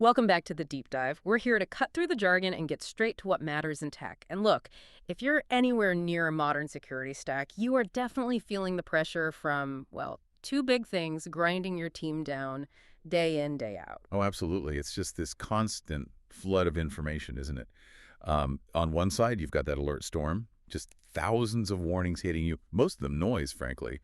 Welcome back to the deep dive. We're here to cut through the jargon and get straight to what matters in tech. And look, if you're anywhere near a modern security stack, you are definitely feeling the pressure from, well, two big things grinding your team down day in, day out. Oh, absolutely. It's just this constant flood of information, isn't it? On one side, you've got that alert storm, just thousands of warnings hitting you, most of them noise, frankly,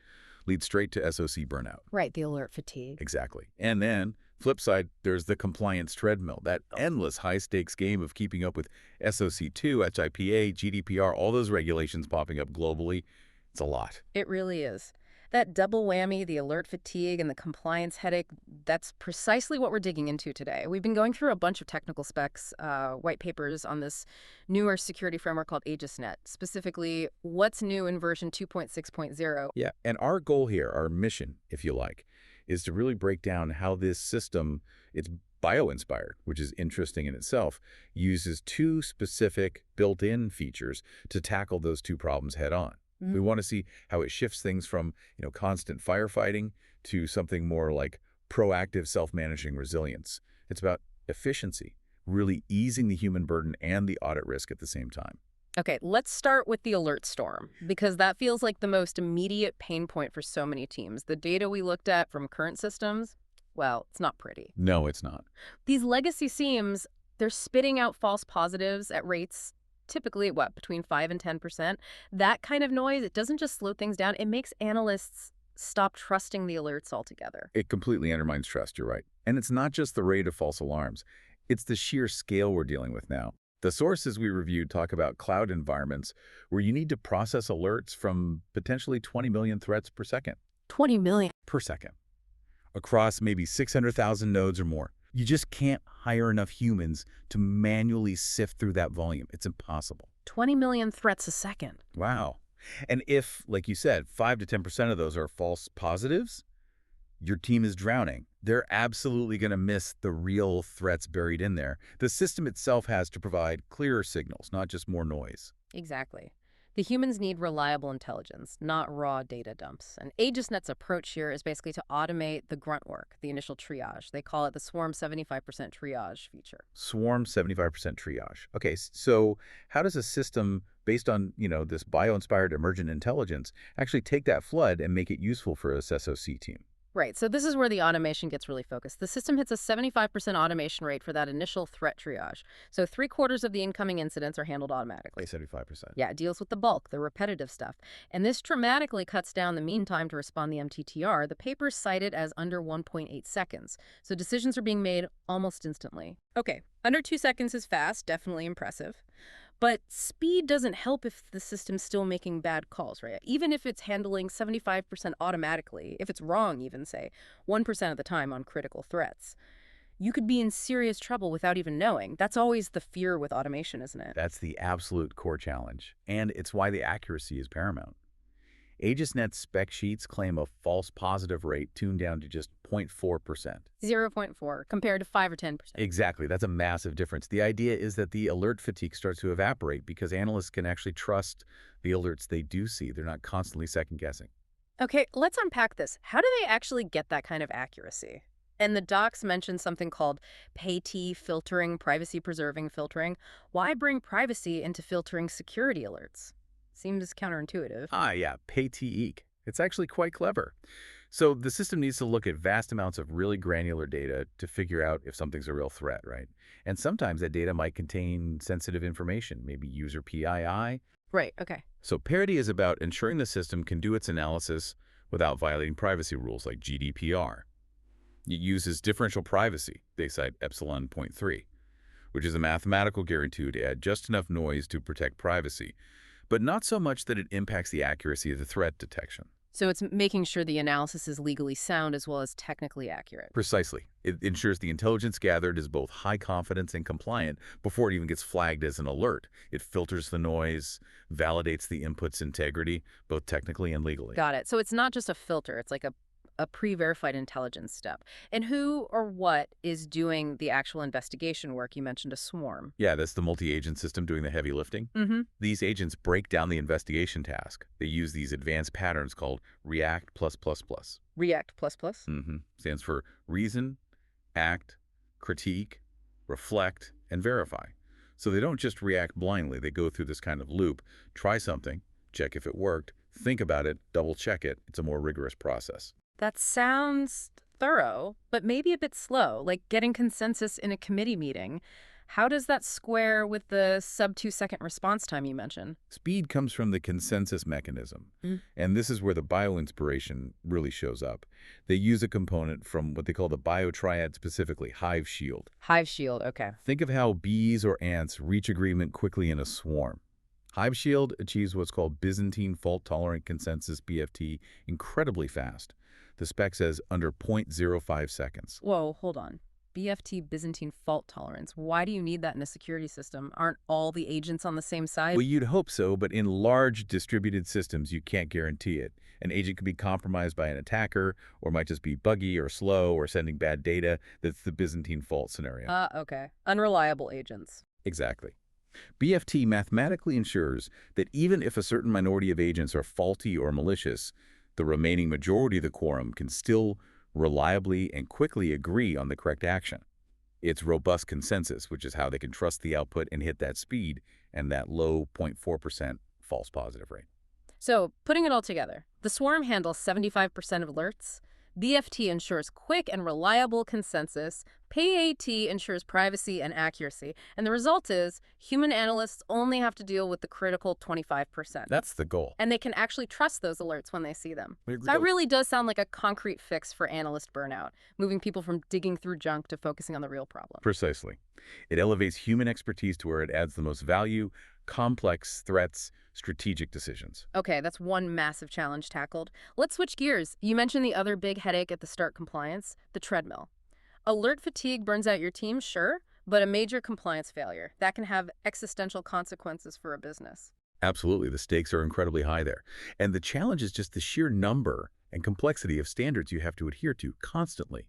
lead straight to SOC burnout. Right, the alert fatigue. Exactly. And then, flip side, there's the compliance treadmill, that endless high-stakes game of keeping up with SOC 2, HIPAA, GDPR, all those regulations popping up globally. It's a lot. It really is. That double whammy, the alert fatigue and the compliance headache, that's precisely what we're digging into today. We've been going through a bunch of technical specs, white papers on this newer security framework called AegisNet, specifically what's new in version 2.6.0. Yeah, and our goal here, our mission, if you like, is to really break down how this system, it's bio-inspired, which is interesting in itself, uses two specific built-in features to tackle those two problems head-on. We want to see how it shifts things from, constant firefighting to something more like proactive self-managing resilience. It's about efficiency, really easing the human burden and the audit risk at the same time. Okay, let's start with the alert storm, because that feels like the most immediate pain point for so many teams. The data we looked at from current systems, well, it's not pretty. No, it's not. These legacy SIEMs, they're spitting out false positives at rates typically, between 5 and 10%. That kind of noise, it doesn't just slow things down, it makes analysts stop trusting the alerts altogether. It completely undermines trust, you're right. And it's not just the rate of false alarms. It's the sheer scale we're dealing with now. The sources we reviewed talk about cloud environments where you need to process alerts from potentially 20 million threats per second. 20 million. Per second. Across maybe 600,000 nodes or more. You just can't hire enough humans to manually sift through that volume. It's impossible. 20 million threats a second. Wow. And if, like you said, 5 to 10% of those are false positives, your team is drowning. They're absolutely going to miss the real threats buried in there. The system itself has to provide clearer signals, not just more noise. Exactly. The humans need reliable intelligence, not raw data dumps. And AegisNet's approach here is basically to automate the grunt work, the initial triage. They call it the Swarm 75% triage feature. Swarm 75% triage. Okay, so how does a system based on, this bio-inspired emergent intelligence actually take that flood and make it useful for a SOC team? Right, so this is where the automation gets really focused. The system hits a 75% automation rate for that initial threat triage. So 3/4 of the incoming incidents are handled automatically. 75%. Yeah, it deals with the bulk, the repetitive stuff. And this dramatically cuts down the mean time to respond the MTTR. The papers cite it as under 1.8 seconds. So decisions are being made almost instantly. Okay, under 2 seconds is fast, definitely impressive. But speed doesn't help if the system's still making bad calls, right? Even if it's handling 75% automatically, if it's wrong even, say, 1% of the time on critical threats, you could be in serious trouble without even knowing. That's always the fear with automation, isn't it? That's the absolute core challenge. And it's why the accuracy is paramount. AegisNet spec sheets claim a false positive rate tuned down to just 0.4%. 0.4 compared to 5 or 10%. Exactly. That's a massive difference. The idea is that the alert fatigue starts to evaporate because analysts can actually trust the alerts they do see. They're not constantly second-guessing. Okay, let's unpack this. How do they actually get that kind of accuracy? And the docs mentioned something called pay-T filtering, privacy-preserving filtering. Why bring privacy into filtering security alerts? Seems counterintuitive. Yeah, pay-T-eek. It's actually quite clever. So the system needs to look at vast amounts of really granular data to figure out if something's a real threat, right? And sometimes that data might contain sensitive information, maybe user PII. Right, okay. So parity is about ensuring the system can do its analysis without violating privacy rules like GDPR. It uses differential privacy, they cite epsilon 0.3, which is a mathematical guarantee to add just enough noise to protect privacy, but not so much that it impacts the accuracy of the threat detection. So it's making sure the analysis is legally sound as well as technically accurate. Precisely. It ensures the intelligence gathered is both high confidence and compliant before it even gets flagged as an alert. It filters the noise, validates the input's integrity, both technically and legally. Got it. So it's not just a filter. It's like a pre-verified intelligence step. And who or what is doing the actual investigation work? You mentioned a swarm. Yeah, that's the multi-agent system doing the heavy lifting. These agents break down the investigation task. They use these advanced patterns called React+++. React++? Stands for reason, act, critique, reflect, and verify. So they don't just react blindly. They go through this kind of loop, try something, check if it worked, think about it, double-check it. It's a more rigorous process. That sounds thorough, but maybe a bit slow, like getting consensus in a committee meeting. How does that square with the sub 2-second response time you mentioned? Speed comes from the consensus mechanism, Mm. and this is where the bioinspiration really shows up. They use a component from what they call the biotriad, specifically hive shield. Hive shield, okay. Think of how bees or ants reach agreement quickly in a swarm. Hive shield achieves what's called Byzantine fault-tolerant consensus, BFT, incredibly fast. The spec says under 0.05 seconds. Whoa, hold on. BFT, Byzantine fault tolerance. Why do you need that in a security system? Aren't all the agents on the same side? Well, you'd hope so, but in large distributed systems, you can't guarantee it. An agent could be compromised by an attacker, or might just be buggy or slow or sending bad data. That's the Byzantine fault scenario. Okay. Unreliable agents. Exactly. BFT mathematically ensures that even if a certain minority of agents are faulty or malicious, the remaining majority of the quorum can still reliably and quickly agree on the correct action. It's robust consensus, which is how they can trust the output and hit that speed and that low 0.4% false positive rate. So, putting it all together, the swarm handles 75% of alerts, BFT ensures quick and reliable consensus, PAT ensures privacy and accuracy, and the result is human analysts only have to deal with the critical 25%. That's the goal. And they can actually trust those alerts when they see them. We agree. That really does sound like a concrete fix for analyst burnout, moving people from digging through junk to focusing on the real problem. Precisely. It elevates human expertise to where it adds the most value, complex threats, strategic decisions. Okay, that's one massive challenge tackled. Let's switch gears. You mentioned the other big headache at the start: compliance, the treadmill. Alert fatigue burns out your team, sure, but a major compliance failure, that can have existential consequences for a business. Absolutely. The stakes are incredibly high there. And the challenge is just the sheer number and complexity of standards you have to adhere to constantly.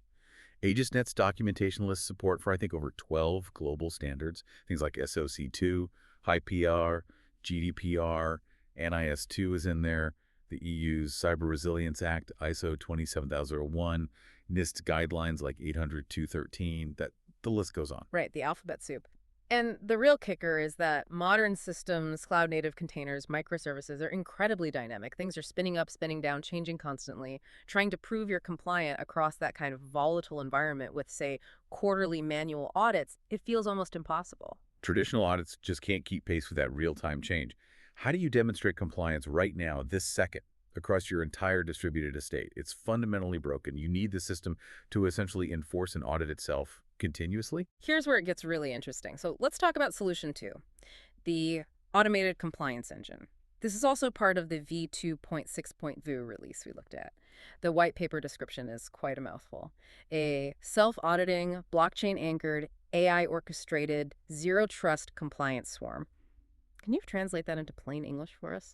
AegisNet's documentation lists support for, I think, over 12 global standards, things like SOC2, HIPR, GDPR, NIS2 is in there, the EU's Cyber Resilience Act, ISO 27001, NIST guidelines like 800-213, that the list goes on. Right, the alphabet soup. And the real kicker is that modern systems, cloud-native containers, microservices are incredibly dynamic. Things are spinning up, spinning down, changing constantly. Trying to prove you're compliant across that kind of volatile environment with, say, quarterly manual audits, it feels almost impossible. Traditional audits just can't keep pace with that real-time change. How do you demonstrate compliance right now, this second, across your entire distributed estate? It's fundamentally broken. You need the system to essentially enforce and audit itself continuously. Here's where it gets really interesting. So let's talk about solution 2, the automated compliance engine. This is also part of the v2.6.vu release we looked at. The white paper description is quite a mouthful. A self-auditing, blockchain-anchored, AI-orchestrated, zero-trust compliance swarm. Can you translate that into plain English for us?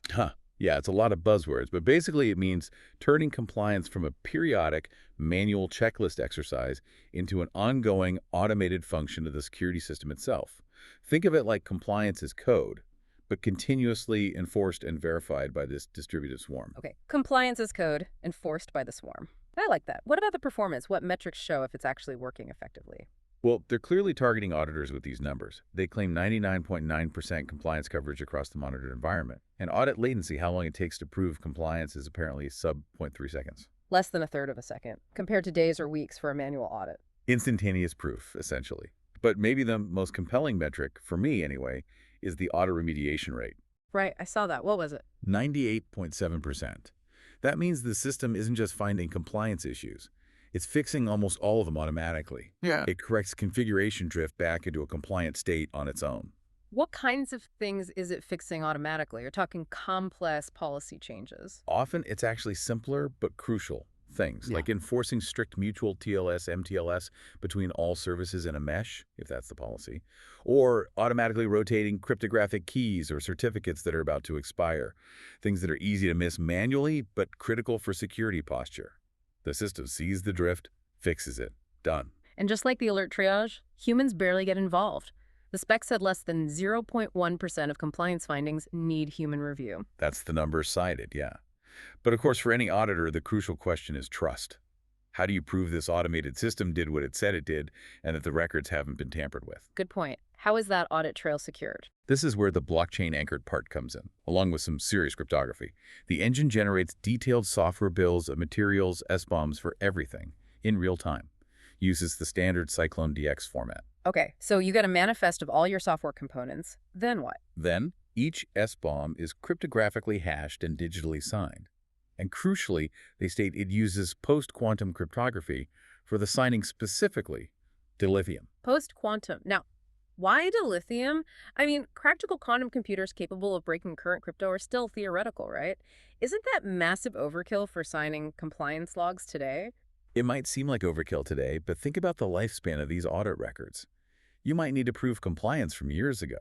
Yeah, it's a lot of buzzwords, but basically it means turning compliance from a periodic manual checklist exercise into an ongoing automated function of the security system itself. Think of it like compliance is code, but continuously enforced and verified by this distributed swarm. Okay, compliance is code enforced by the swarm. I like that. What about the performance? What metrics show if it's actually working effectively? Well, they're clearly targeting auditors with these numbers. They claim 99.9% compliance coverage across the monitored environment. And audit latency, how long it takes to prove compliance, is apparently sub 0.3 seconds. Less than a third of a second, compared to days or weeks for a manual audit. Instantaneous proof, essentially. But maybe the most compelling metric, for me anyway, is the auto remediation rate. Right, I saw that. What was it? 98.7%. That means the system isn't just finding compliance issues. It's fixing almost all of them automatically. Yeah. It corrects configuration drift back into a compliant state on its own. What kinds of things is it fixing automatically? You're talking complex policy changes. Often it's actually simpler but crucial things, Yeah. like enforcing strict mutual TLS, MTLS between all services in a mesh, if that's the policy, or automatically rotating cryptographic keys or certificates that are about to expire, things that are easy to miss manually but critical for security posture. The system sees the drift, fixes it. Done. And just like the alert triage, humans barely get involved. The spec said less than 0.1% of compliance findings need human review. That's the number cited, yeah. But of course, for any auditor, the crucial question is trust. How do you prove this automated system did what it said it did and that the records haven't been tampered with? Good point. How is that audit trail secured? This is where the blockchain-anchored part comes in, along with some serious cryptography. The engine generates detailed software bills of materials, SBOMs for everything, in real time. Uses the standard Cyclone DX format. Okay, so you get a manifest of all your software components. Then what? Then, each SBOM is cryptographically hashed and digitally signed. And crucially, they state it uses post-quantum cryptography for the signing specifically to lithium. Post-quantum. Now, why dilithium? I mean, practical quantum computers capable of breaking current crypto are still theoretical, right? Isn't that massive overkill for signing compliance logs today? It might seem like overkill today, but think about the lifespan of these audit records. You might need to prove compliance from years ago.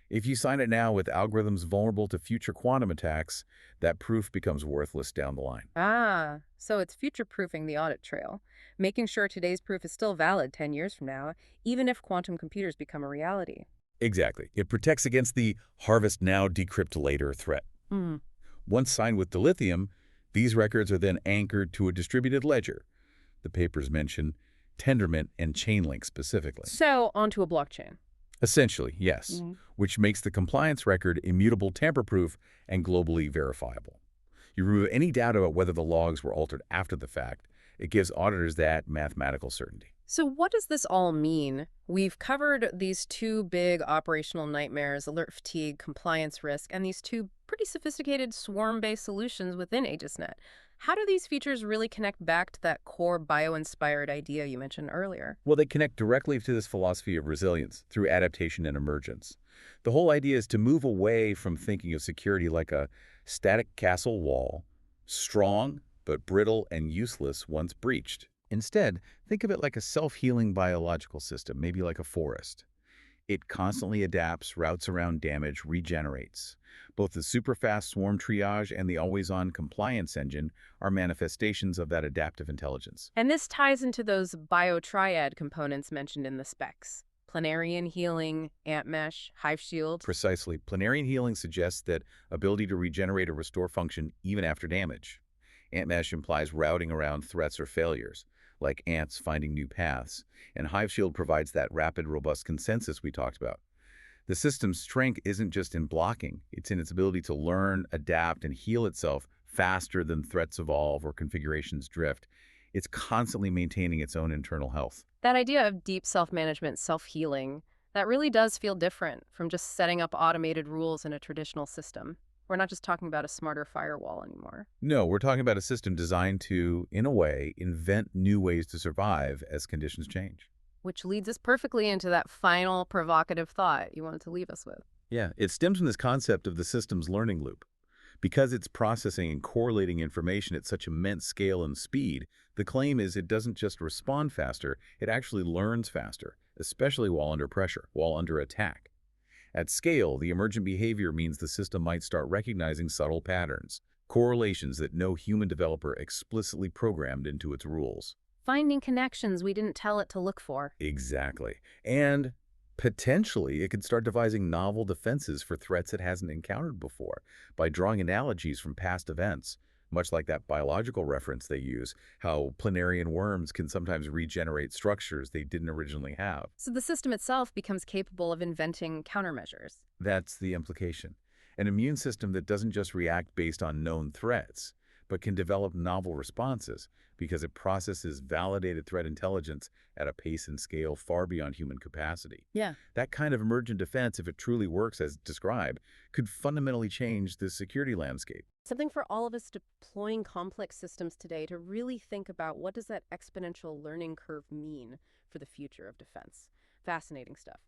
If you sign it now with algorithms vulnerable to future quantum attacks, that proof becomes worthless down the line. Ah, so it's future-proofing the audit trail, making sure today's proof is still valid 10 years from now, even if quantum computers become a reality. Exactly. It protects against the harvest now, decrypt later threat. Hmm. Once signed with dilithium, these records are then anchored to a distributed ledger. The papers mention Tendermint and Chainlink specifically. So, onto a blockchain. Essentially, yes, which makes the compliance record immutable, tamper-proof, and globally verifiable. You remove any doubt about whether the logs were altered after the fact. It gives auditors that mathematical certainty. So what does this all mean? We've covered these two big operational nightmares, alert fatigue, compliance risk, and these two pretty sophisticated swarm-based solutions within AegisNet. How do these features really connect back to that core bio-inspired idea you mentioned earlier? Well, they connect directly to this philosophy of resilience through adaptation and emergence. The whole idea is to move away from thinking of security like a static castle wall, strong but brittle and useless once breached. Instead, think of it like a self-healing biological system, maybe like a forest. It constantly adapts, routes around damage, regenerates. Both the super-fast swarm triage and the always-on compliance engine are manifestations of that adaptive intelligence. And this ties into those biotriad components mentioned in the specs. Planarian healing, ant mesh, hive shield. Precisely, planarian healing suggests that ability to regenerate or restore function even after damage. Ant mesh implies routing around threats or failures, like ants finding new paths, and Hive Shield provides that rapid, robust consensus we talked about. The system's strength isn't just in blocking, it's in its ability to learn, adapt, and heal itself faster than threats evolve or configurations drift. It's constantly maintaining its own internal health. That idea of deep self-management, self-healing, that really does feel different from just setting up automated rules in a traditional system. We're not just talking about a smarter firewall anymore. No, we're talking about a system designed to, in a way, invent new ways to survive as conditions change. Which leads us perfectly into that final provocative thought you wanted to leave us with. Yeah, it stems from this concept of the system's learning loop. Because it's processing and correlating information at such immense scale and speed, the claim is it doesn't just respond faster, it actually learns faster, especially while under pressure, while under attack. At scale, the emergent behavior means the system might start recognizing subtle patterns, correlations that no human developer explicitly programmed into its rules. Finding connections we didn't tell it to look for. Exactly. And potentially, it could start devising novel defenses for threats it hasn't encountered before by drawing analogies from past events, much like that biological reference they use, how planarian worms can sometimes regenerate structures they didn't originally have. So the system itself becomes capable of inventing countermeasures. That's the implication. An immune system that doesn't just react based on known threats, but can develop novel responses because it processes validated threat intelligence at a pace and scale far beyond human capacity. Yeah. That kind of emergent defense, if it truly works as described, could fundamentally change the security landscape. Something for all of us deploying complex systems today to really think about what does that exponential learning curve mean for the future of defense. Fascinating stuff.